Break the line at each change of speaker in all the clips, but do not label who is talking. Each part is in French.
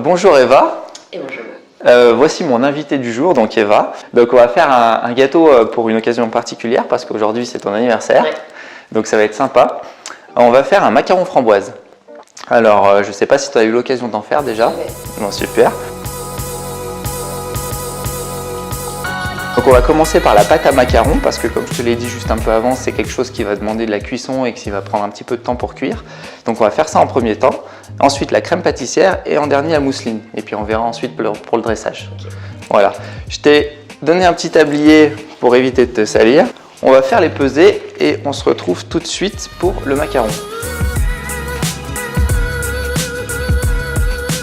Bonjour Eva.
Et bonjour.
Voici mon invité du jour, donc Eva. Donc on va faire un gâteau pour une occasion particulière parce qu'aujourd'hui c'est ton anniversaire.
Ouais.
Donc ça va être sympa. On va faire un macaron framboise. Alors je sais pas si tu as eu l'occasion d'en faire déjà.
Ouais.
Bon, super. Donc on va commencer par la pâte à macarons parce que comme je te l'ai dit juste un peu avant, c'est quelque chose qui va demander de la cuisson et qui va prendre un petit peu de temps pour cuire. Donc on va faire ça en premier temps. Ensuite la crème pâtissière et en dernier la mousseline. Et puis on verra ensuite pour le dressage.
Okay.
Voilà. Je t'ai donné un petit tablier pour éviter de te salir. On va faire les pesées et on se retrouve tout de suite pour le macaron.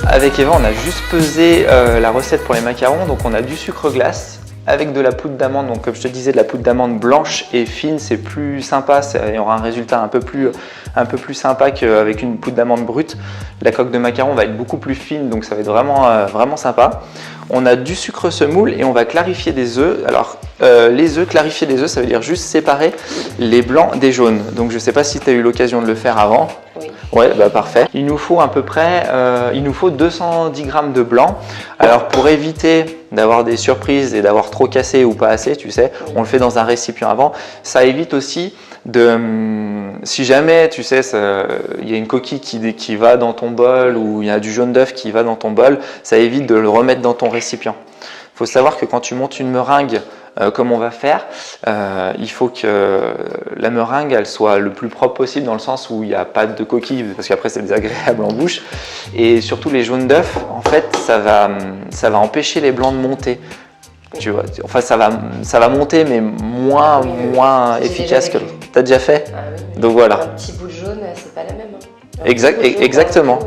Avec Eva, on a juste pesé la recette pour les macarons. Donc on a du sucre glace avec de la poudre d'amande. Donc comme je te disais, de la poudre d'amande blanche et fine, c'est plus sympa. Il y aura un résultat un peu plus sympa qu'avec une poudre d'amande brute. La coque de macaron va être beaucoup plus fine, donc ça va être vraiment sympa. On a du sucre semoule et on va clarifier des œufs. Alors clarifier des œufs, ça veut dire juste séparer les blancs des jaunes. Donc je ne sais pas si tu as eu l'occasion de le faire avant.
Oui.
Ouais, bah parfait. Il nous faut à peu près 210 grammes de blanc. Alors pour éviter d'avoir des surprises et d'avoir trop cassé ou pas assez, tu sais, on le fait dans un récipient avant. Ça évite aussi si jamais, tu sais, il y a une coquille qui va dans ton bol ou il y a du jaune d'œuf qui va dans ton bol, ça évite de le remettre dans ton récipient. Il faut savoir que quand tu montes une meringue, comme on va faire, il faut que la meringue elle soit le plus propre possible dans le sens où il n'y a pas de coquille parce qu'après c'est désagréable en bouche, et surtout les jaunes d'œufs, en fait ça va empêcher les blancs de monter. Tu vois, enfin ça va monter mais moins efficace que l'autre. T'as déjà fait?
Ah, oui.
Donc voilà.
Un petit bout de jaune, c'est pas la même. Hein.
Exactement.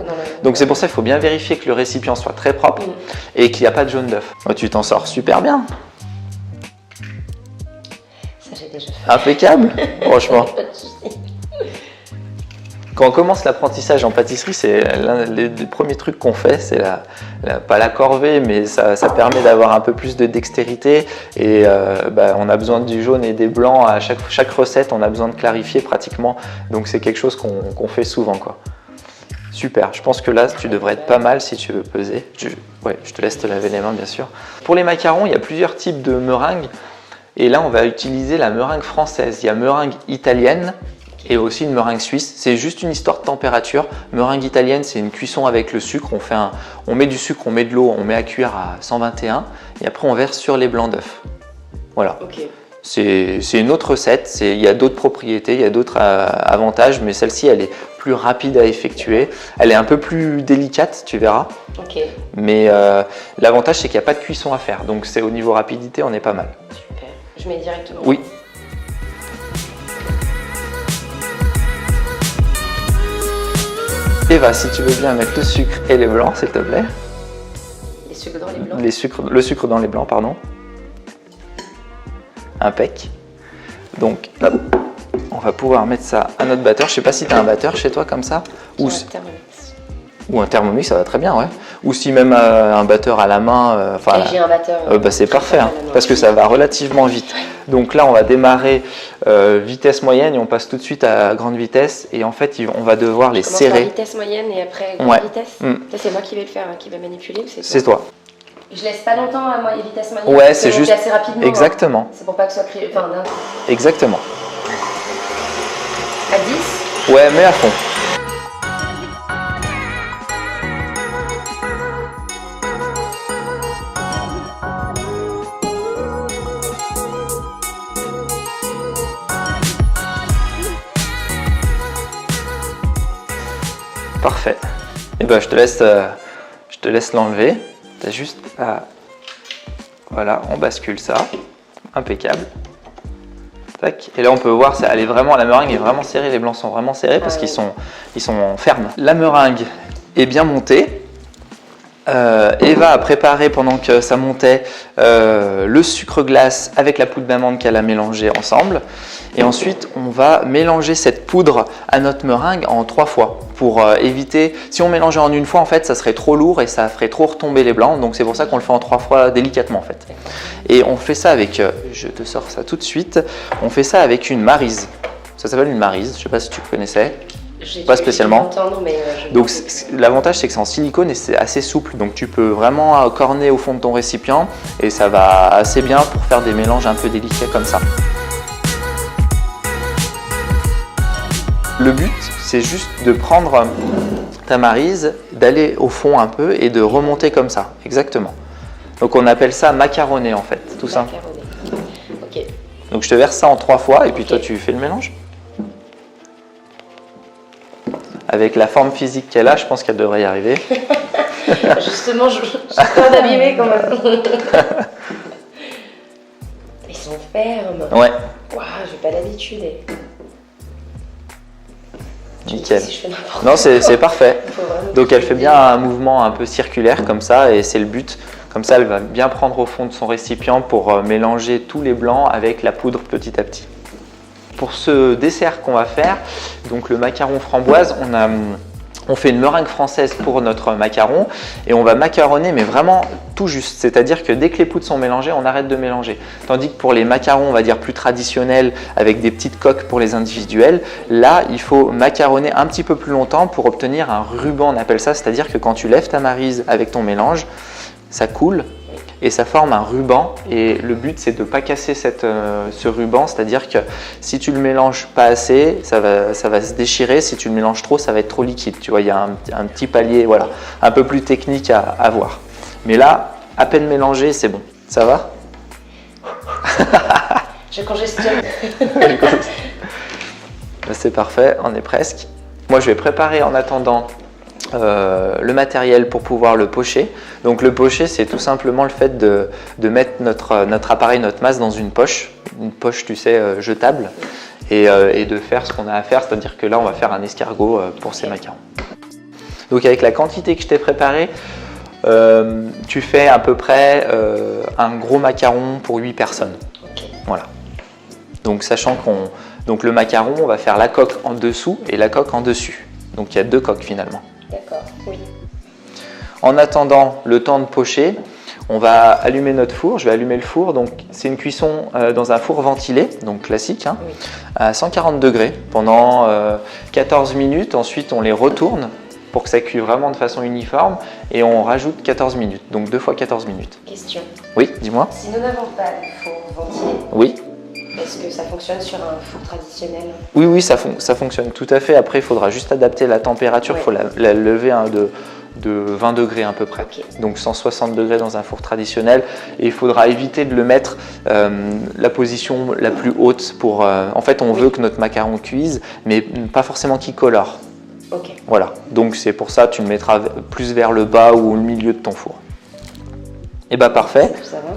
Donc c'est pour ça qu'il faut bien vérifier que le récipient soit très propre et qu'il n'y a pas de jaune d'œuf. Oh, tu t'en sors super bien.
Ça j'ai déjà fait.
Impeccable, franchement.
Pas de soucis.
Quand on commence l'apprentissage en pâtisserie, c'est l'un des premiers trucs qu'on fait, c'est pas la corvée, mais ça permet d'avoir un peu plus de dextérité et on a besoin du jaune et des blancs à chaque recette, on a besoin de clarifier pratiquement, donc c'est quelque chose qu'on fait souvent, quoi. Super, je pense que là tu devrais être pas mal si tu veux peser. Je te laisse te laver les mains bien sûr. Pour les macarons, il y a plusieurs types de meringues et là on va utiliser la meringue française. Il y a meringue italienne et aussi une meringue suisse. C'est juste une histoire de température. Meringue italienne, c'est une cuisson avec le sucre. On met du sucre, on met de l'eau, on met à cuire à 121 et après on verse sur les blancs d'œufs. Voilà.
Okay.
C'est une autre recette. Il y a d'autres propriétés, il y a d'autres avantages, mais celle-ci, elle est plus rapide à effectuer. Elle est un peu plus délicate, tu verras.
Okay.
Mais l'avantage, c'est qu'il n'y a pas de cuisson à faire. Donc au niveau rapidité, on est pas mal.
Super. Je mets directement.
Oui. Eva, si tu veux bien mettre le sucre et les blancs, s'il te plaît.
Les sucres dans les blancs.
Le sucre dans les blancs, pardon. Impec. Donc, hop, on va pouvoir mettre ça à notre batteur. Je sais pas si tu as un batteur chez toi comme ça. Ou un Thermomix, ça va très bien, ouais. Ou si même un batteur à la main.
J'ai un batteur.
C'est parfait, hein, parce que ça va relativement vite. Donc là, on va démarrer vitesse moyenne et on passe tout de suite à grande vitesse. Et en fait, on va devoir les serrer.
Par vitesse moyenne et après grande vitesse. Ça, c'est moi qui vais le faire, qui va manipuler ou
c'est toi?
Je laisse pas longtemps à vitesse moyenne.
Ouais, c'est juste.
Assez rapidement.
Exactement.
Hein. C'est pour pas que ce soit créé. Enfin,
exactement.
À 10?
Ouais, mais à fond. Parfait. Et ben je te laisse l'enlever. T'as juste à... Voilà, on bascule ça. Impeccable. Tac. Et là on peut voir, la meringue est vraiment serrée, les blancs sont vraiment serrés parce qu'ils sont fermes. La meringue est bien montée. Eva a préparé pendant que ça montait le sucre glace avec la poudre d'amande qu'elle a mélangé ensemble. Et ensuite, on va mélanger cette poudre à notre meringue en 3 fois pour éviter. Si on mélangeait en une fois, en fait, ça serait trop lourd et ça ferait trop retomber les blancs. Donc c'est pour ça qu'on le fait en 3 fois délicatement en fait. Et on fait ça avec, je te sors ça tout de suite, on fait ça avec une maryse. Ça s'appelle une maryse, je ne sais pas si tu connaissais. pas spécialement.
Mais
donc l'avantage c'est que c'est en silicone et c'est assez souple, donc tu peux vraiment corner au fond de ton récipient et ça va assez bien pour faire des mélanges un peu délicats comme ça. Le but c'est juste de prendre ta maryse, d'aller au fond un peu et de remonter comme ça, exactement. Donc on appelle ça macaroner en fait, tout ça.
Ok.
Donc je te verse ça en 3 fois et puis toi tu fais le mélange. Avec la forme physique qu'elle a, je pense qu'elle devrait y arriver.
Justement, j'ai peur d'abîmer quand même. Ils sont fermes.
Ouais.
Waouh, j'ai pas l'habitude.
Nickel.
Si je fais n'importe
non, c'est parfait. Donc elle fait bien
un
un mouvement un peu circulaire comme ça et c'est le but. Comme ça, elle va bien prendre au fond de son récipient pour mélanger tous les blancs avec la poudre petit à petit. Pour ce dessert qu'on va faire, donc le macaron framboise, on fait une meringue française pour notre macaron et on va macaronner mais vraiment tout juste. C'est-à-dire que dès que les poudres sont mélangées, on arrête de mélanger. Tandis que pour les macarons, on va dire plus traditionnels avec des petites coques pour les individuels, là il faut macaronner un petit peu plus longtemps pour obtenir un ruban, on appelle ça. C'est-à-dire que quand tu lèves ta maryse avec ton mélange, ça coule et ça forme un ruban et le but c'est de ne pas casser ce ruban, c'est-à-dire que si tu le mélanges pas assez, ça va se déchirer, si tu le mélanges trop, ça va être trop liquide, tu vois, il y a un petit palier, voilà, un peu plus technique à avoir. Mais là, à peine mélangé, c'est bon. Ça va?
Je congestionne.
C'est parfait, on est presque. Moi je vais préparer en attendant le matériel pour pouvoir le pocher. Donc le pocher c'est tout simplement le fait de mettre notre appareil, notre masse dans une poche tu sais jetable et de faire ce qu'on a à faire, c'est-à-dire que là on va faire un escargot pour ces macarons. Donc avec la quantité que je t'ai préparée, tu fais à peu près un gros macaron pour 8 personnes.
Okay.
Voilà. Donc sachant donc le macaron, on va faire la coque en dessous et la coque en dessus. Donc il y a 2 coques finalement.
D'accord, oui.
En attendant le temps de pocher, on va allumer notre four. Je vais allumer le four. Donc c'est une cuisson dans un four ventilé, donc classique, hein,
oui.
à 140 degrés pendant 14 minutes. Ensuite, on les retourne pour que ça cuise vraiment de façon uniforme et on rajoute 14 minutes. Donc 2 fois 14 minutes.
Question.
Oui, dis-moi.
Si nous n'avons pas de four ventilé,
oui.
Est-ce que ça fonctionne sur un four traditionnel?
Oui, ça fonctionne tout à fait. Après, il faudra juste adapter la température. Il faut la lever de 20 degrés à peu près.
Okay.
Donc 160 degrés dans un four traditionnel. Et il faudra éviter de le mettre la position la plus haute pour... en fait, on veut que notre macaron cuise, mais pas forcément qu'il colore.
Okay.
Voilà. Donc c'est pour ça tu le mettras plus vers le bas ou le milieu de ton four. Et bah parfait.
Ça va.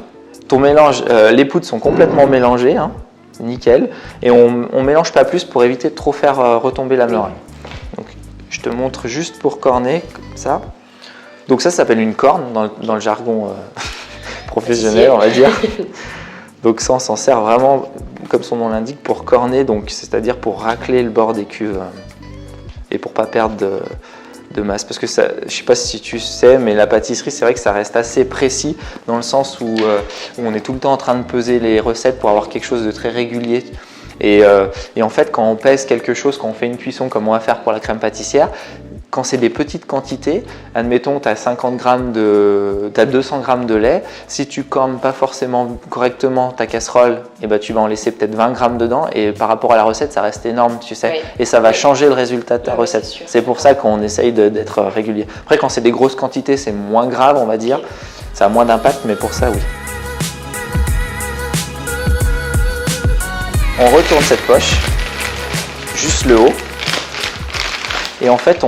Ton mélange, les poudres sont complètement mélangées. Hein. Nickel, et on mélange pas plus pour éviter de trop faire retomber la meringue. Donc, je te montre juste pour corner comme ça. Donc ça s'appelle une corne dans le jargon professionnel, on va dire. Donc ça on s'en sert vraiment, comme son nom l'indique, pour corner, donc c'est-à-dire pour racler le bord des cuves et pour pas perdre de masse. Parce que ça, je sais pas si tu sais, mais la pâtisserie, c'est vrai que ça reste assez précis dans le sens où on est tout le temps en train de peser les recettes pour avoir quelque chose de très régulier. Et en fait, quand on pèse quelque chose, quand on fait une cuisson comme on va faire pour la crème pâtissière, quand c'est des petites quantités, admettons tu as 200 grammes de lait, si tu cornes pas forcément correctement ta casserole, et ben tu vas en laisser peut-être 20 grammes dedans et par rapport à la recette ça reste énorme, tu sais, oui. Et ça va changer le résultat de ta recette. C'est pour ça qu'on essaye d'être régulier. Après quand c'est des grosses quantités c'est moins grave on va dire, ça a moins d'impact mais pour ça oui. On retourne cette poche, juste le haut. Et en fait,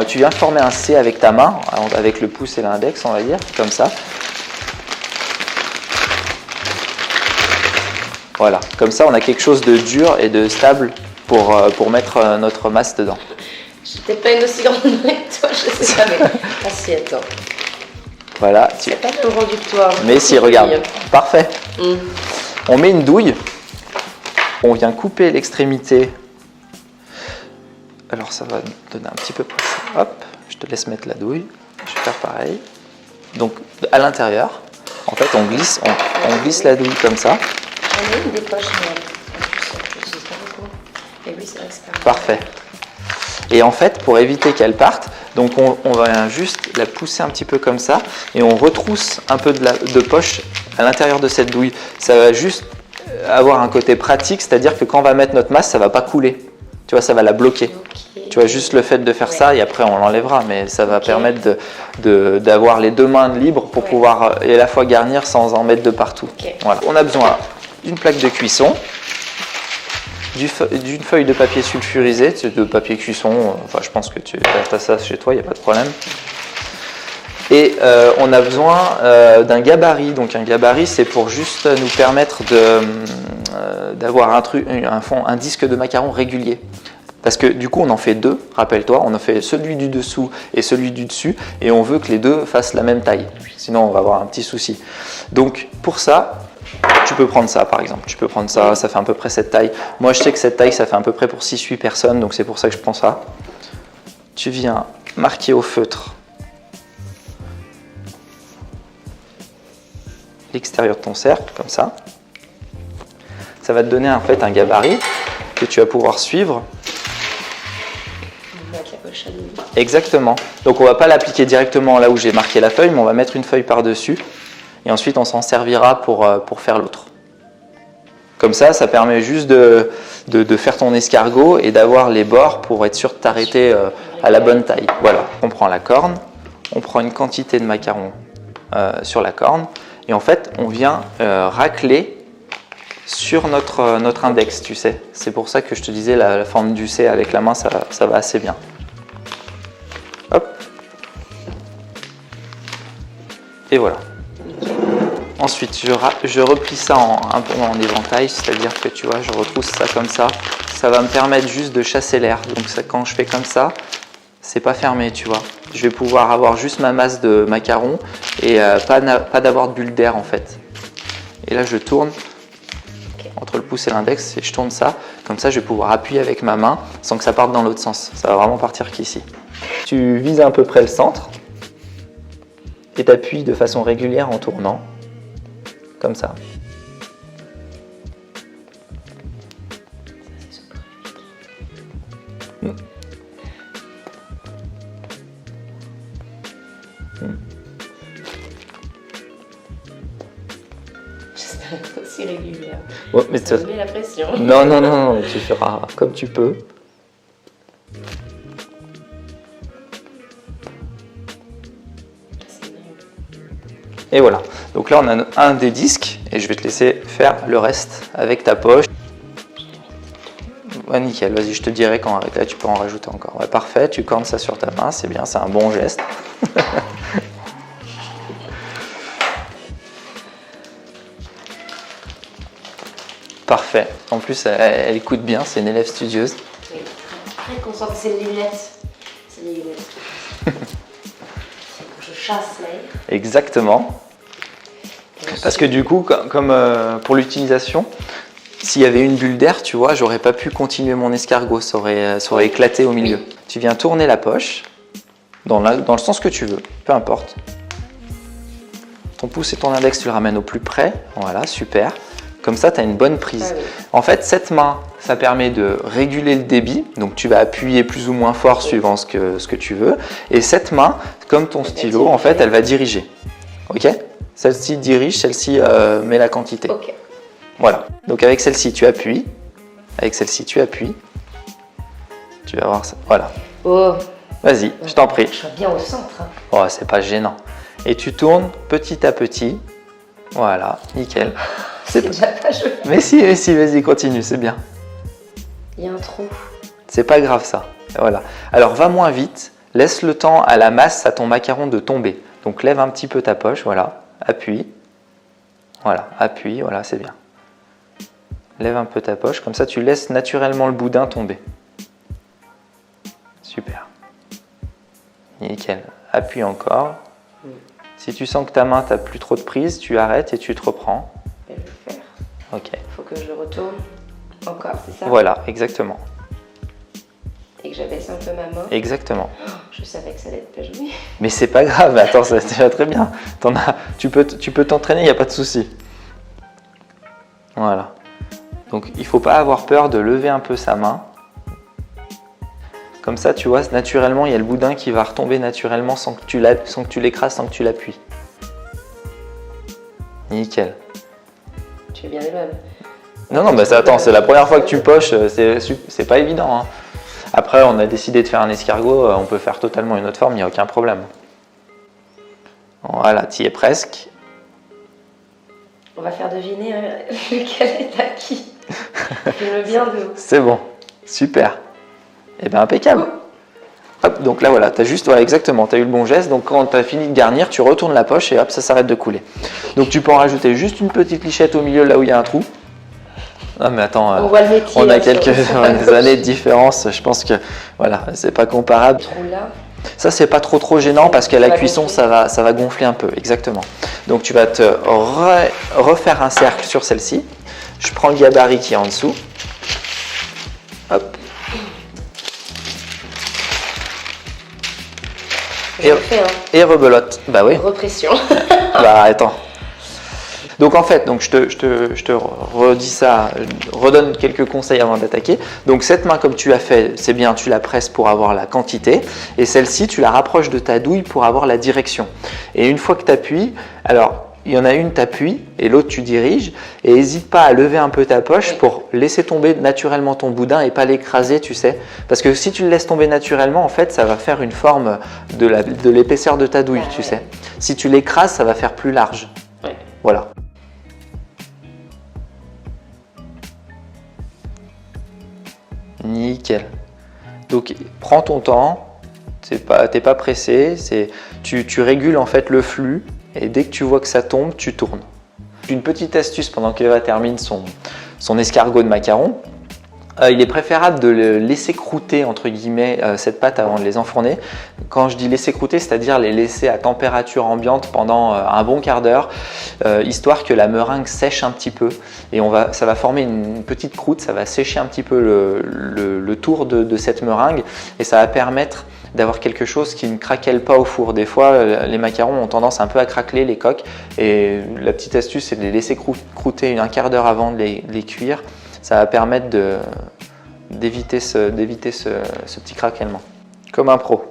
tu viens former un C avec ta main, avec le pouce et l'index, on va dire, comme ça. Voilà, comme ça, on a quelque chose de dur et de stable pour mettre notre masse dedans.
J'étais pas une aussi grande main que toi, je sais pas, mais assis, attends.
Voilà.
C'est pas le rendu que toi.
Mais si, regarde, parfait. On met une douille, on vient couper l'extrémité. Alors ça va donner un petit peu plus. Hop, je te laisse mettre la douille. Je vais faire pareil. Donc à l'intérieur, en fait, on glisse la douille comme ça.
On a une des poches, mais en plus, je sais pas beaucoup. Et oui, c'est vrai que c'est pas.
Parfait. Et en fait, pour éviter qu'elle parte, donc on va juste la pousser un petit peu comme ça et on retrousse un peu de poche à l'intérieur de cette douille. Ça va juste avoir un côté pratique, c'est-à-dire que quand on va mettre notre masse, ça ne va pas couler. Tu vois, ça va la bloquer. Okay. Tu vois, juste le fait de faire ça, et après on l'enlèvera, mais ça va permettre d'avoir les deux mains libres pour pouvoir à la fois garnir sans en mettre de partout. Voilà. On a besoin d'une plaque de cuisson, d'une feuille de papier sulfurisé, de papier cuisson, enfin je pense que tu as ça chez toi, il n'y a pas de problème. Et on a besoin d'un gabarit. Donc un gabarit, c'est pour juste nous permettre d'avoir un disque de macaron régulier. Parce que du coup on en fait deux, rappelle-toi, on en fait celui du dessous et celui du dessus, et on veut que les deux fassent la même taille, sinon on va avoir un petit souci. Donc pour ça, tu peux prendre ça par exemple, tu peux prendre ça, ça fait à peu près cette taille. Moi je sais que cette taille ça fait à peu près pour 6-8 personnes, donc c'est pour ça que je prends ça. Tu viens marquer au feutre l'extérieur de ton cercle, comme ça. Ça va te donner en fait un gabarit que tu vas pouvoir suivre. Exactement. Donc on va pas l'appliquer directement là où j'ai marqué la feuille, mais on va mettre une feuille par-dessus et ensuite on s'en servira pour faire l'autre. Comme ça, ça permet juste de faire ton escargot et d'avoir les bords pour être sûr de t'arrêter à la bonne taille. Voilà, on prend la corne, on prend une quantité de macaron sur la corne et en fait on vient racler sur notre index, tu sais. C'est pour ça que je te disais la forme du C avec la main, ça va assez bien. Hop. Et voilà. Ensuite, je replie ça un peu en éventail, c'est-à-dire que tu vois, je retrousse ça comme ça. Ça va me permettre juste de chasser l'air. Donc ça, quand je fais comme ça, c'est pas fermé, tu vois. Je vais pouvoir avoir juste ma masse de macaron et pas d'avoir de bulle d'air en fait. Et là, je tourne entre le pouce et l'index et je tourne ça. Comme ça, je vais pouvoir appuyer avec ma main sans que ça parte dans l'autre sens. Ça va vraiment partir qu'ici. Tu vises à peu près le centre et tu appuies de façon régulière en tournant. Comme ça.
J'espère être aussi régulière.
Ouais, mais
ça me met la pression.
Non, tu feras comme tu peux. Et voilà, donc là on a un des disques et je vais te laisser faire le reste avec ta poche. Ouais, nickel, vas-y, je te dirai quand arrêter, tu peux en rajouter encore. Ouais, parfait, tu cornes ça sur ta main, c'est bien, c'est un bon geste. Parfait, en plus elle écoute bien, c'est une élève studieuse.
Oui, très concentrée, c'est les lunettes. C'est les lunettes. Je chasse l'air.
Exactement. Parce que du coup, comme pour l'utilisation, s'il y avait une bulle d'air, tu vois, j'aurais pas pu continuer mon escargot, ça aurait éclaté au milieu. Tu viens tourner la poche dans le sens que tu veux, peu importe. Ton pouce et ton index, tu le ramènes au plus près, voilà, super. Comme ça, tu as une bonne prise. Ah oui. En fait, cette main, ça permet de réguler le débit. Donc, tu vas appuyer plus ou moins fort suivant ce que tu veux. Et cette main, comme ton stylo, en fait, elle va diriger. OK ? Celle-ci dirige, celle-ci met la quantité.
Okay.
Voilà. Donc, avec celle-ci, tu appuies. Avec celle-ci, tu appuies. Tu vas voir ça. Voilà.
Oh.
Vas-y, je t'en prie.
Je suis bien au centre.
Oh, c'est pas gênant. Et tu tournes petit à petit. Voilà, nickel.
C'est déjà pas joli.
Mais si, vas-y, continue, c'est bien.
Il y a un trou.
C'est pas grave ça. Voilà. Alors va moins vite, laisse le temps à la masse, à ton macaron de tomber. Donc lève un petit peu ta poche, voilà, appuie. Voilà, appuie, voilà, c'est bien. Lève un peu ta poche, comme ça tu laisses naturellement le boudin tomber. Super. Nickel. Appuie encore. Si tu sens que ta main, tu n'as plus trop de prise, tu arrêtes et tu te reprends.
Je vais le faire.
Ok.
Il faut que je retourne encore, c'est ça?
Voilà, exactement.
Et que j'abaisse un peu ma main.
Exactement.
Oh, je savais que ça allait être pas joli.
Mais c'est pas grave, attends, ça va très bien. Tu peux t'entraîner, il n'y a pas de souci. Voilà. Donc il ne faut pas avoir peur de lever un peu sa main. Comme ça, tu vois, naturellement, il y a le boudin qui va retomber naturellement sans que tu l'écrases, sans que tu l'appuies. Nickel.
Tu fais bien les mêmes.
Non, mais attends, c'est la première fois que tu poches, c'est pas évident. Hein. Après, on a décidé de faire un escargot, on peut faire totalement une autre forme, il n'y a aucun problème. Voilà, tu y es presque.
On va faire deviner lequel est à qui. Filme bien de haut.
C'est bon, super. Et bien impeccable. Hop, donc là voilà, tu as juste, voilà, exactement, tu as eu le bon geste. Donc quand tu as fini de garnir, tu retournes la poche et hop, ça s'arrête de couler. Donc tu peux en rajouter juste une petite lichette au milieu là où il y a un trou. Ah mais attends,
on voit le métier,
on a quelques années de différence, je pense que voilà, c'est pas comparable.
Là.
Ça c'est pas trop gênant parce qu'à la cuisson ça va gonfler un peu, exactement. Donc tu vas te refaire un cercle sur celle-ci. Je prends le gabarit qui est en dessous. Hop. Et rebelote. Bah oui.
Repression.
Bah attends. Donc en fait, je te redis ça, je redonne quelques conseils avant d'attaquer. Donc cette main comme tu as fait, c'est bien, tu la presses pour avoir la quantité. Et celle-ci, tu la rapproches de ta douille pour avoir la direction. Et une fois que tu appuies, alors il y en a une, tu appuies et l'autre tu diriges. Et n'hésite pas à lever un peu ta poche pour laisser tomber naturellement ton boudin et pas l'écraser, tu sais. Parce que si tu le laisses tomber naturellement, en fait, ça va faire une forme de l'épaisseur de ta douille, tu sais. Si tu l'écrases, ça va faire plus large.
Ouais.
Voilà. Nickel. Donc prends ton temps, t'es pas pressé, tu régules en fait le flux et dès que tu vois que ça tombe, tu tournes. Une petite astuce pendant qu'Eva termine son escargot de macaron, il est préférable de le laisser croûter entre guillemets cette pâte avant de les enfourner. Quand je dis laisser croûter, c'est-à-dire les laisser à température ambiante pendant un bon quart d'heure, histoire que la meringue sèche un petit peu et ça va former une petite croûte, ça va sécher un petit peu le tour de cette meringue et ça va permettre d'avoir quelque chose qui ne craquelle pas au four. Des fois, les macarons ont tendance un peu à craqueler les coques et la petite astuce, c'est de les laisser croûter un quart d'heure avant de les cuire. Ça va permettre d'éviter ce petit craquellement. Comme un pro.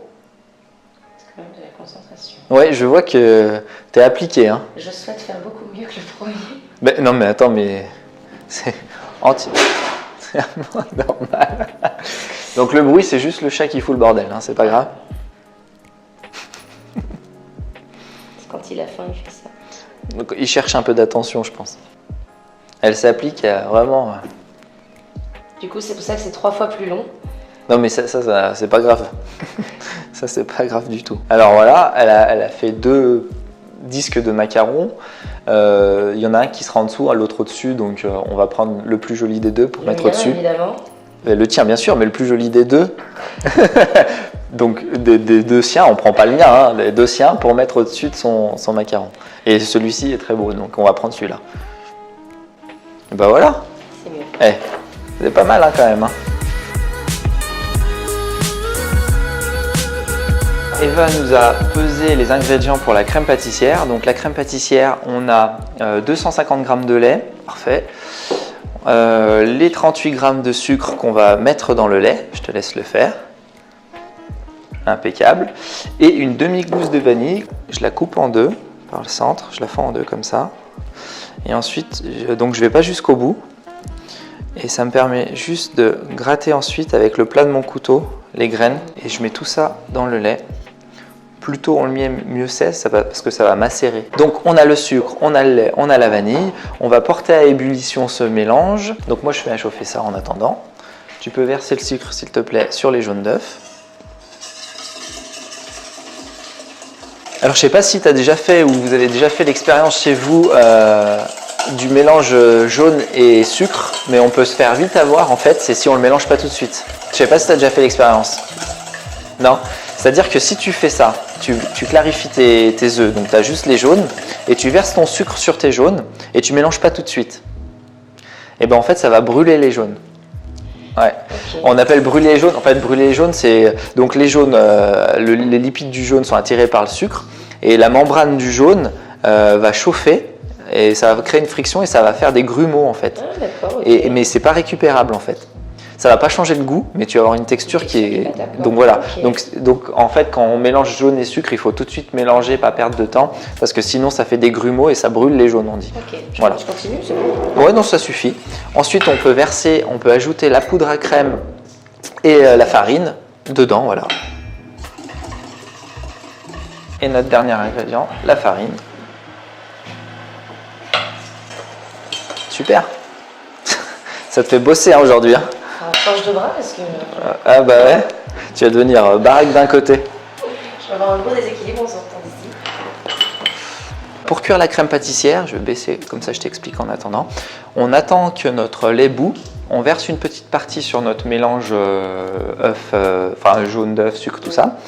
C'est quand même de la concentration.
Ouais, je vois que tu es appliqué. Hein.
Je souhaite faire beaucoup mieux que le premier.
Ben, non mais attends, mais c'est normal. Donc le bruit, c'est juste le chat qui fout le bordel, hein, c'est pas grave.
Quand il a faim, il fait ça.
Donc il cherche un peu d'attention, je pense. Elle s'applique à vraiment...
Du coup, c'est pour ça que c'est 3 fois plus long.
Non mais ça c'est pas grave. Ça c'est pas grave du tout. Alors voilà, elle a fait 2 disques de macarons. Il y en a un qui sera en dessous, l'autre au-dessus. Donc on va prendre le plus joli des deux pour mettre au-dessus.
Évidemment.
Le tien bien sûr, mais le plus joli des deux. Donc des 2 siens, on prend pas le mien, hein, les 2 siens pour mettre au-dessus de son macaron. Et celui-ci est très beau, donc on va prendre celui-là. Et bah voilà.
C'est mieux.
C'est pas mal hein, quand même. Hein. Eva nous a pesé les ingrédients pour la crème pâtissière. Donc la crème pâtissière, on a 250 g de lait, parfait. Les 38 g de sucre qu'on va mettre dans le lait, je te laisse le faire. Impeccable. Et une demi-gousse de vanille, je la coupe en 2 par le centre, je la fends en 2 comme ça. Et ensuite, donc je vais pas jusqu'au bout. Et ça me permet juste de gratter ensuite avec le plat de mon couteau les graines. Et je mets tout ça dans le lait. Plus tôt on le met, mieux c'est, parce que ça va macérer. Donc on a le sucre, on a le lait, on a la vanille. On va porter à ébullition ce mélange. Donc moi je fais chauffer ça en attendant. Tu peux verser le sucre s'il te plaît sur les jaunes d'œufs. Alors je sais pas si tu as déjà fait ou vous avez déjà fait l'expérience chez vous du mélange jaune et sucre, mais on peut se faire vite avoir en fait, c'est si on le mélange pas tout de suite. Je sais pas si tu as déjà fait l'expérience. Non, c'est-à-dire que si tu fais ça, tu clarifies tes œufs, donc tu as juste les jaunes, et tu verses ton sucre sur tes jaunes, et tu mélanges pas tout de suite. Et ben en fait ça va brûler les jaunes. Ouais. Okay. On appelle brûler les jaunes. En fait, brûler les jaunes, c'est donc les jaunes, les lipides du jaune sont attirés par le sucre et la membrane du jaune va chauffer et ça va créer une friction et ça va faire des grumeaux en fait.
Ah, d'accord. Okay.
Mais c'est pas récupérable en fait. Ça va pas changer le goût, mais tu vas avoir une texture qui est... Donc voilà, donc en fait quand on mélange jaune et sucre, il faut tout de suite mélanger, pas perdre de temps, parce que sinon ça fait des grumeaux et ça brûle les jaunes, on dit.
Ok,
voilà.
Je continue, c'est bon?
Ouais, non, ça suffit. Ensuite, on peut ajouter la poudre à crème et la farine dedans, voilà. Et notre dernier ingrédient, la farine. Super. Ça te fait bosser hein, aujourd'hui. Hein.
Change de bras parce que...
Ah bah ouais, tu vas devenir baraque d'un côté.
Je vais avoir un gros déséquilibre en sortant d'ici.
Pour cuire la crème pâtissière, je vais baisser, comme ça je t'explique en attendant. On attend que notre lait bout. On verse une petite partie sur notre mélange jaune d'œuf, sucre, tout ça.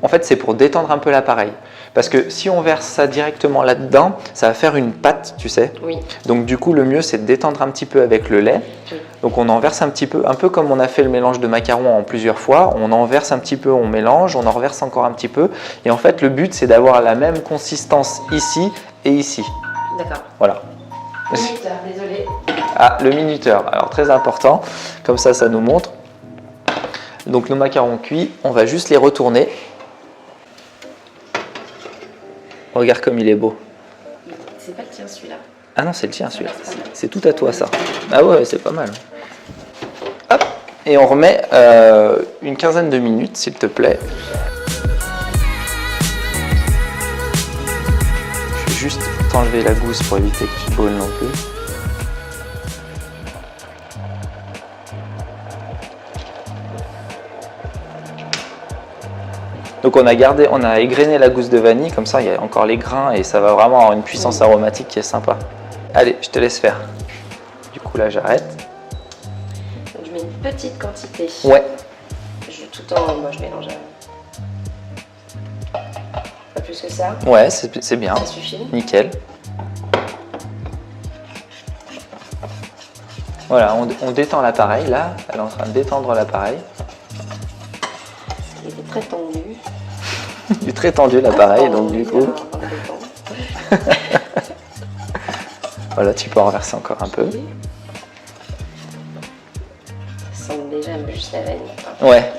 En fait, c'est pour détendre un peu l'appareil. Parce que si on verse ça directement là-dedans, ça va faire une pâte, tu sais.
Oui.
Donc du coup, le mieux, c'est de détendre un petit peu avec le lait.
Oui.
Donc on en verse un petit peu comme on a fait le mélange de macarons en plusieurs fois. On en verse un petit peu, on mélange, on en reverse encore un petit peu. Et en fait, le but, c'est d'avoir la même consistance ici et ici.
D'accord.
Voilà.
Minuteur, désolé.
Ah, le minuteur. Alors très important. Comme ça, ça nous montre. Donc nos macarons cuits, on va juste les retourner. Regarde comme il est beau.
C'est pas le tien celui-là.
Ah non, c'est le tien celui-là. C'est tout à toi ça. Ah ouais, c'est pas mal. Hop. Et on remet une quinzaine de minutes, s'il te plaît. Je vais juste t'enlever la gousse pour éviter que tu te brûles non plus. Donc on a égrené la gousse de vanille, comme ça il y a encore les grains et ça va vraiment avoir une puissance aromatique qui est sympa. Allez, je te laisse faire. Du coup là j'arrête.
Donc je mets une petite quantité.
Ouais.
Moi je mélange. Pas plus que ça.
Ouais, c'est bien.
Ça suffit.
Nickel. Voilà, on détend l'appareil là. Elle est en train de détendre l'appareil.
Il était très tendu.
Il est très tendu l'appareil, donc du coup. Voilà, tu peux en reverser encore un peu.
Ça sent déjà juste la vanille.
Ouais.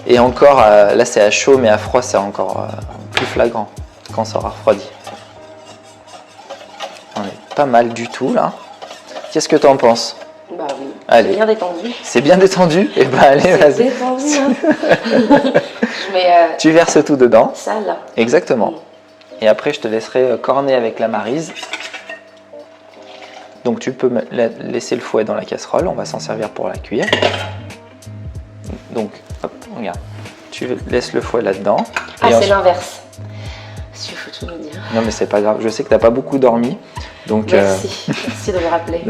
Et encore, là c'est à chaud, mais à froid c'est encore plus flagrant quand ça aura refroidi. On est pas mal du tout là. Qu'est-ce que tu en penses?
Bah oui.
Allez.
C'est bien détendu.
C'est bien détendu? Et bah allez, vas-y.
C'est détendu. Hein.
Tu verses tout dedans.
Ça là.
Exactement. Et après, je te laisserai corner avec la maryse. Donc tu peux laisser le fouet dans la casserole. On va s'en servir pour la cuire. Donc, hop, regarde. Tu laisses le fouet là-dedans.
Ah, c'est l'inverse. Il faut tout nous dire.
Non, mais c'est pas grave. Je sais que tu n'as pas beaucoup dormi. Donc,
merci. Merci de me rappeler.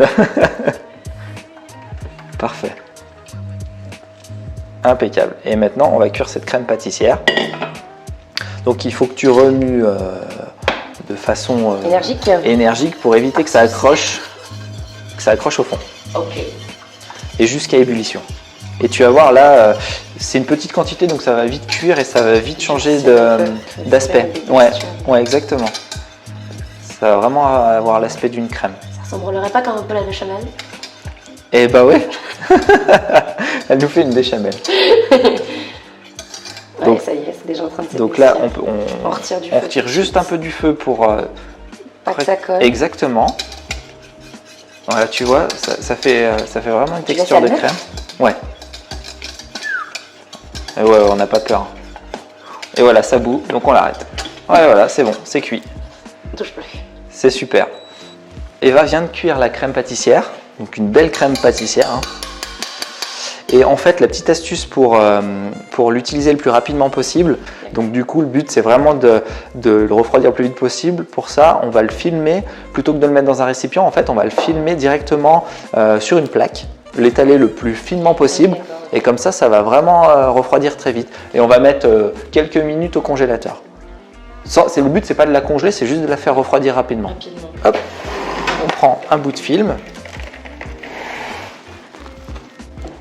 Parfait. Impeccable. Et maintenant, on va cuire cette crème pâtissière. Donc, il faut que tu remues de façon énergique pour éviter que ça accroche au fond.
Ok.
Et jusqu'à ébullition. Et tu vas voir là, c'est une petite quantité, donc ça va vite cuire et ça va vite changer d'aspect. Ouais, exactement. Ça va vraiment avoir l'aspect d'une crème.
Ça ressemblerait pas comme un peu la béchamel?
Eh bah ouais. Elle nous fait une béchamel.
Donc, ouais, ça y est, c'est déjà en train de s'épaissir.
Donc là, on retire juste un peu du feu pour...
pas que ça colle.
Exactement. Voilà, tu vois, ça fait vraiment une texture de crème. Ouais. Et ouais, on n'a pas peur. Et voilà, ça bout, donc on l'arrête. Ouais, voilà, c'est bon, c'est cuit.
Ne touche plus.
C'est super. Eva vient de cuire la crème pâtissière, donc une belle crème pâtissière. Hein. Et en fait, la petite astuce pour l'utiliser le plus rapidement possible, donc du coup, le but c'est vraiment de le refroidir le plus vite possible. Pour ça, on va le filmer, plutôt que de le mettre dans un récipient, en fait, on va le filmer directement sur une plaque, l'étaler le plus finement possible, et comme ça, ça va vraiment refroidir très vite. Et on va mettre quelques minutes au congélateur. Le but, c'est pas de la congeler, c'est juste de la faire refroidir rapidement. Hop, on prend un bout de film.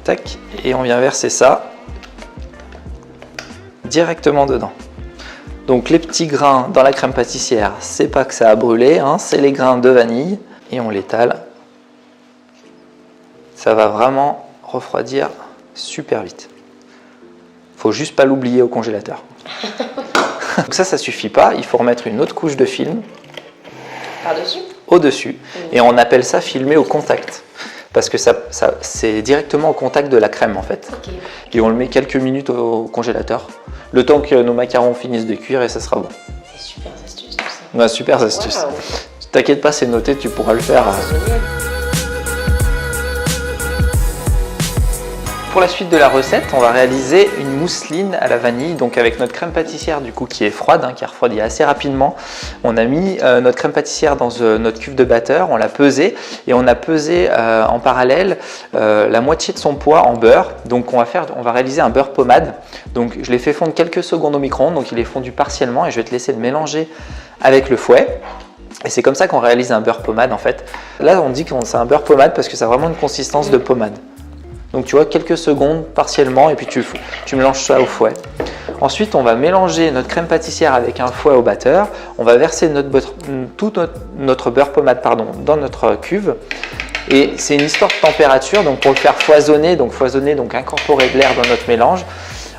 Tac, et on vient verser ça directement dedans. Donc les petits grains dans la crème pâtissière, c'est pas que ça a brûlé, hein, c'est les grains de vanille et on l'étale. Ça va vraiment refroidir super vite. Faut juste pas l'oublier au congélateur. Donc ça suffit pas, il faut remettre une autre couche de film
Par-dessus?
Au-dessus. Et on appelle ça filmer au contact. Parce que c'est directement au contact de la crème en fait.
Okay.
Et on le met quelques minutes au congélateur. Le temps que nos macarons finissent de cuire et ça sera bon.
C'est super astuce tout ça.
Ouais, super astuce.
Wow.
T'inquiète pas, c'est noté, tu pourras le faire.
Génial.
Pour la suite de la recette, on va réaliser une mousseline à la vanille, donc avec notre crème pâtissière du coup qui est froide, qui a refroidi assez rapidement. On a mis notre crème pâtissière dans notre cuve de batteur, on l'a pesée et on a pesé en parallèle la moitié de son poids en beurre. Donc on va réaliser un beurre pommade. Donc je l'ai fait fondre quelques secondes au micro-ondes, donc il est fondu partiellement et je vais te laisser le mélanger avec le fouet. Et c'est comme ça qu'on réalise un beurre pommade en fait. Là on dit que c'est un beurre pommade parce que ça a vraiment une consistance de pommade. Donc tu vois, quelques secondes partiellement et puis tu mélanges ça au fouet. Ensuite, on va mélanger notre crème pâtissière avec un fouet au batteur. On va verser tout notre beurre pommade dans notre cuve. Et c'est une histoire de température, donc pour le faire foisonner, donc incorporer de l'air dans notre mélange,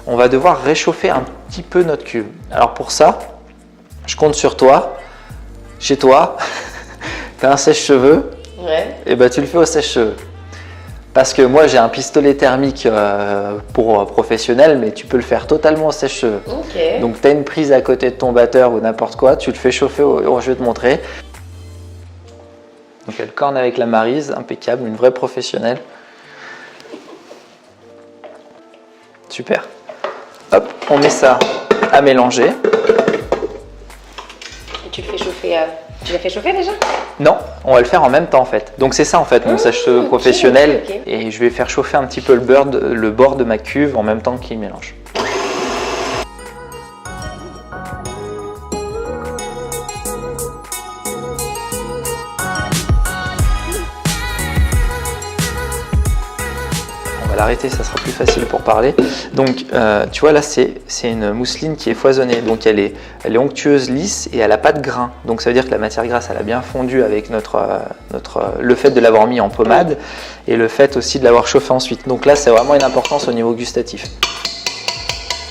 on va devoir réchauffer un petit peu notre cuve. Alors pour ça, je compte sur toi, chez toi, tu as un sèche-cheveux,
Ouais.
et ben tu le fais au sèche-cheveux. Parce que moi j'ai un pistolet thermique pour professionnel, mais tu peux le faire totalement au sèche-cheveux.
Ok.
Donc tu as une prise à côté de ton batteur ou n'importe quoi, tu le fais chauffer, je vais te montrer. Donc elle corne avec la Maryse, impeccable, une vraie professionnelle. Super. Hop, on met ça à mélanger.
Et tu le fais chauffer. Tu l'as fait chauffer déjà?
Non, on va le faire en même temps en fait. Donc c'est ça en fait mon sèche-cheveux professionnel.
ok.
Et je vais faire chauffer un petit peu le bord de ma cuve en même temps qu'il mélange. On va l'arrêter, ça sera plus facile pour parler. Donc tu vois là c'est une mousseline qui est foisonnée. Donc elle est onctueuse, lisse et elle n'a pas de grain. Donc ça veut dire que la matière grasse elle a bien fondu avec le fait de l'avoir mis en pommade et le fait aussi de l'avoir chauffé ensuite. Donc là c'est vraiment une importance au niveau gustatif.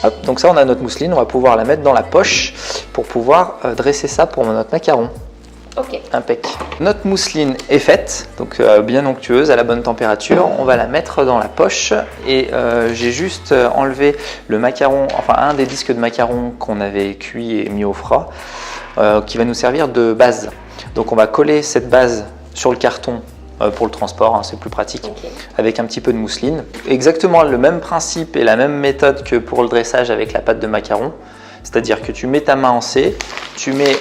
Hop, donc ça on a notre mousseline, on va pouvoir la mettre dans la poche pour pouvoir dresser ça pour notre macaron.
Ok.
Impec. Notre mousseline est faite, donc bien onctueuse, à la bonne température. On va la mettre dans la poche et j'ai juste enlevé le macaron, enfin un des disques de macaron qu'on avait cuit et mis au froid, qui va nous servir de base. Donc on va coller cette base sur le carton pour le transport, c'est plus pratique,
Ok.
avec un petit peu de mousseline. Exactement le même principe et la même méthode que pour le dressage avec la pâte de macaron, c'est-à-dire que tu mets ta main en C, tu mets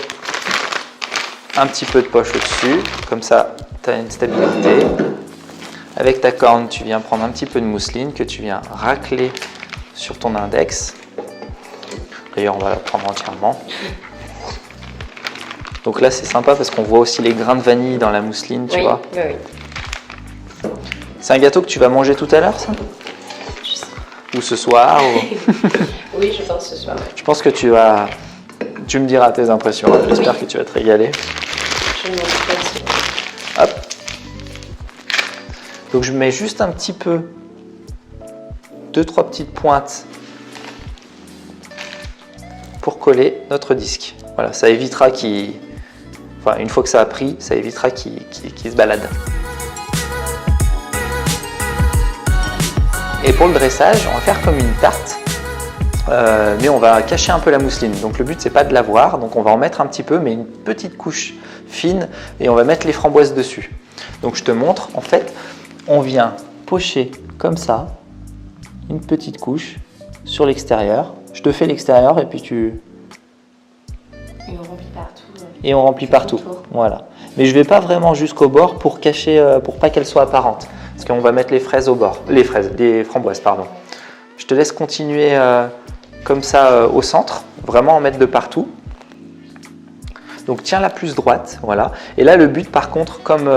un petit peu de poche au-dessus, comme ça tu as une stabilité. Avec ta corne, tu viens prendre un petit peu de mousseline que tu viens racler sur ton index. D'ailleurs, on va la prendre entièrement. Donc là, c'est sympa parce qu'on voit aussi les grains de vanille dans la mousseline, tu vois.
Oui, oui.
C'est un gâteau que tu vas manger tout à l'heure, ça?
Je sais.
Ou ce soir
Oui, je pense ce soir.
Je pense que tu me diras tes impressions. J'espère
Oui.
que tu vas te régaler.
Je ne mange pas ici.
Hop. Donc je mets juste un petit peu, 2-3 petites pointes pour coller notre disque. Voilà, ça évitera une fois que ça a pris, ça évitera qu'il se balade. Et pour le dressage, on va faire comme une tarte, mais on va cacher un peu la mousseline. Donc le but c'est pas de la voir, donc on va en mettre un petit peu, mais une petite couche fine, et on va mettre les framboises dessus. Donc je te montre, en fait, on vient pocher comme ça, une petite couche sur l'extérieur. Je te fais l'extérieur et puis
Et on remplit partout.
Et on remplit partout. Voilà. Mais je vais pas vraiment jusqu'au bord pour cacher, pour pas qu'elles soient apparentes. Parce qu'on va mettre les fraises au bord. Les framboises, pardon. Je te laisse continuer comme ça au centre. Vraiment en mettre de partout. Donc tiens-la plus droite, voilà. Et là le but par contre, comme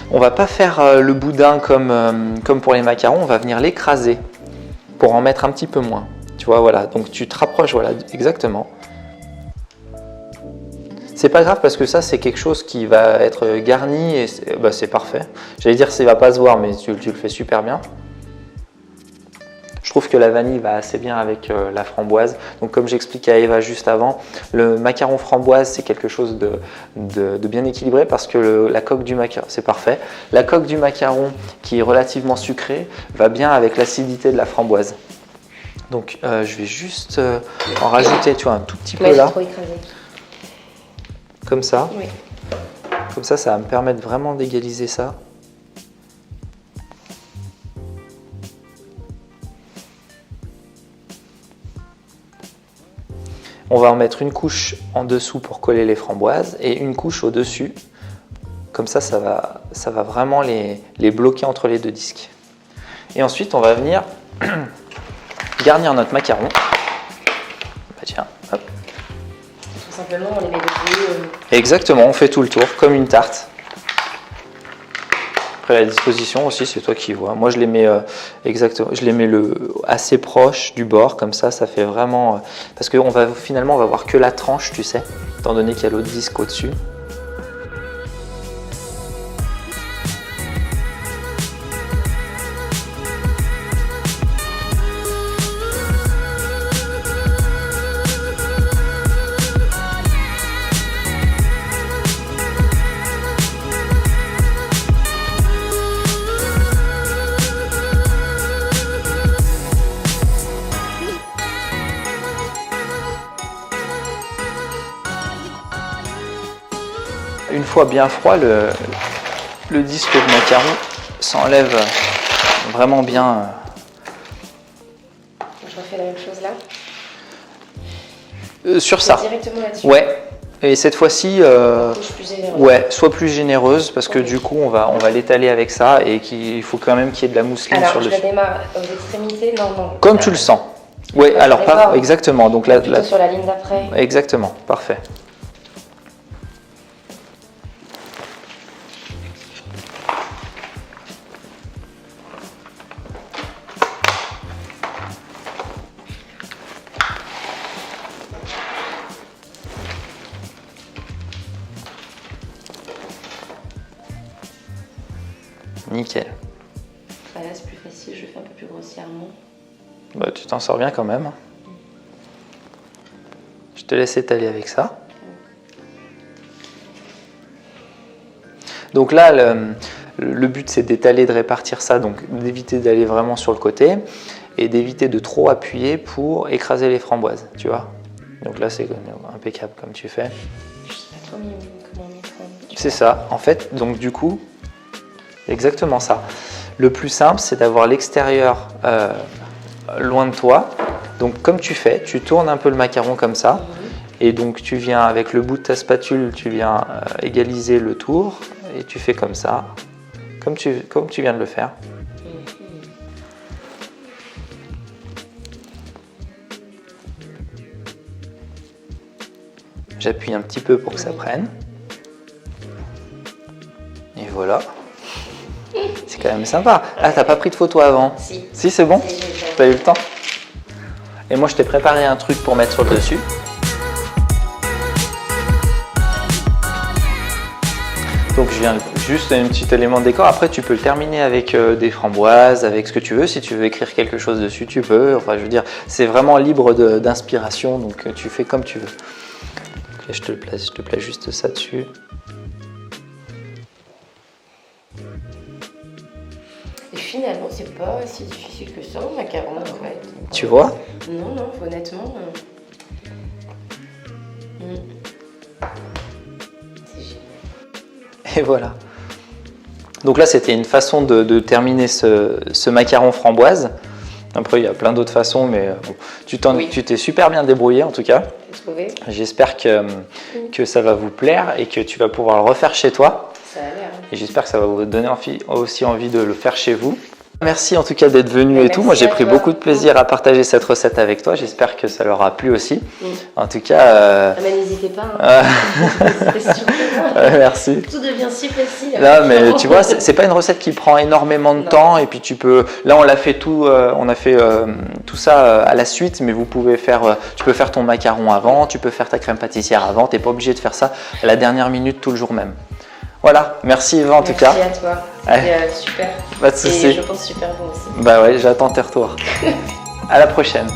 on va pas faire le boudin comme pour les macarons, on va venir l'écraser pour en mettre un petit peu moins. Tu vois, voilà. Donc tu te rapproches, voilà, exactement. C'est pas grave parce que ça c'est quelque chose qui va être garni et c'est parfait. J'allais dire ça va pas se voir mais tu le fais super bien. trouve que la vanille va assez bien avec la framboise. Donc comme j'expliquais à Eva juste avant, le macaron framboise c'est quelque chose de bien équilibré parce que la coque du macaron, c'est parfait. La coque du macaron qui est relativement sucrée va bien avec l'acidité de la framboise. Donc je vais juste en rajouter, tu vois, un tout petit peu là,
trop écrasé.
comme ça.
Oui.
Comme ça va me permettre vraiment d'égaliser ça. On va en mettre une couche en dessous pour coller les framboises et une couche au-dessus. Comme ça va vraiment les bloquer entre les deux disques. Et ensuite, on va venir garnir notre macaron. Bah tiens, hop.
Tout simplement, on les met dessus.
Exactement, on fait tout le tour, comme une tarte. Après, la disposition aussi, c'est toi qui vois. Moi, je les mets exactement, je les mets assez proche du bord, comme ça fait vraiment... parce que finalement, on va voir que la tranche, tu sais, étant donné qu'il y a l'autre disque au-dessus. Une fois bien froid, le disque de macaron s'enlève vraiment bien.
Je refais la même chose là.
Sur ça.
Directement là-dessus.
Ouais. Et cette fois-ci, sois plus généreuse parce que du coup, on va l'étaler avec ça et il faut quand même qu'il y ait de la mousseline sur le dessus.
Alors, je démarre aux extrémités, non.
Comme tu le sens. Ouais, alors pas exactement. Donc là,
sur la ligne d'après.
Exactement, parfait. Nickel.
Là, c'est plus facile, je fais un peu plus grossièrement.
Bah, tu t'en sors bien quand même. Je te laisse étaler avec ça. Donc là, le but c'est d'étaler, de répartir ça, donc d'éviter d'aller vraiment sur le côté et d'éviter de trop appuyer pour écraser les framboises, tu vois. Donc là, c'est impeccable comme tu fais.
Je sais pas trop comment mettre.
C'est ça, en fait, donc du coup, exactement ça. Le plus simple, c'est d'avoir l'extérieur loin de toi. Donc comme tu fais, tu tournes un peu le macaron comme ça. Et donc tu viens avec le bout de ta spatule, tu viens égaliser le tour. Et tu fais comme ça, comme tu viens de le faire. J'appuie un petit peu pour que ça prenne. Et voilà. C'est quand même sympa. Ah, t'as pas pris de photo avant? Si, c'est bon? T'as eu le temps? Et moi, je t'ai préparé un truc pour mettre sur le dessus. Donc, je viens juste un petit élément de décor. Après, tu peux le terminer avec des framboises, avec ce que tu veux. Si tu veux écrire quelque chose dessus, tu peux. Enfin, je veux dire, c'est vraiment libre d'inspiration. Donc, tu fais comme tu veux. Donc, là, je te place juste ça dessus.
Et finalement, c'est pas si difficile que ça, le macaron, en fait.
Tu vois?
Non, honnêtement. C'est génial.
Et voilà. Donc là, c'était une façon de terminer ce macaron framboise. Après, il y a plein d'autres façons, mais bon, tu t'es super bien débrouillé en tout cas. J'espère que ça va vous plaire et que tu vas pouvoir le refaire chez toi.
Ça a l'air.
Et j'espère que ça va vous donner aussi envie de le faire chez vous. Merci en tout cas d'être venu et tout. Moi, j'ai pris beaucoup de plaisir à partager cette recette avec toi. J'espère que ça leur a plu aussi. En tout cas...
Mais n'hésitez pas. Hein.
Merci.
Tout devient si facile.
Non, mais tu vois, c'est pas une recette qui prend énormément de temps. Et puis tu peux... Là, on a fait tout ça à la suite. Mais tu peux faire ton macaron avant. Tu peux faire ta crème pâtissière avant. T'es pas obligé de faire ça à la dernière minute tout le jour même. Voilà, merci Eva en tout cas.
Merci à toi, c'était super.
Pas de soucis.
Et je pense super bon aussi.
Bah ouais, j'attends tes retours. À la prochaine.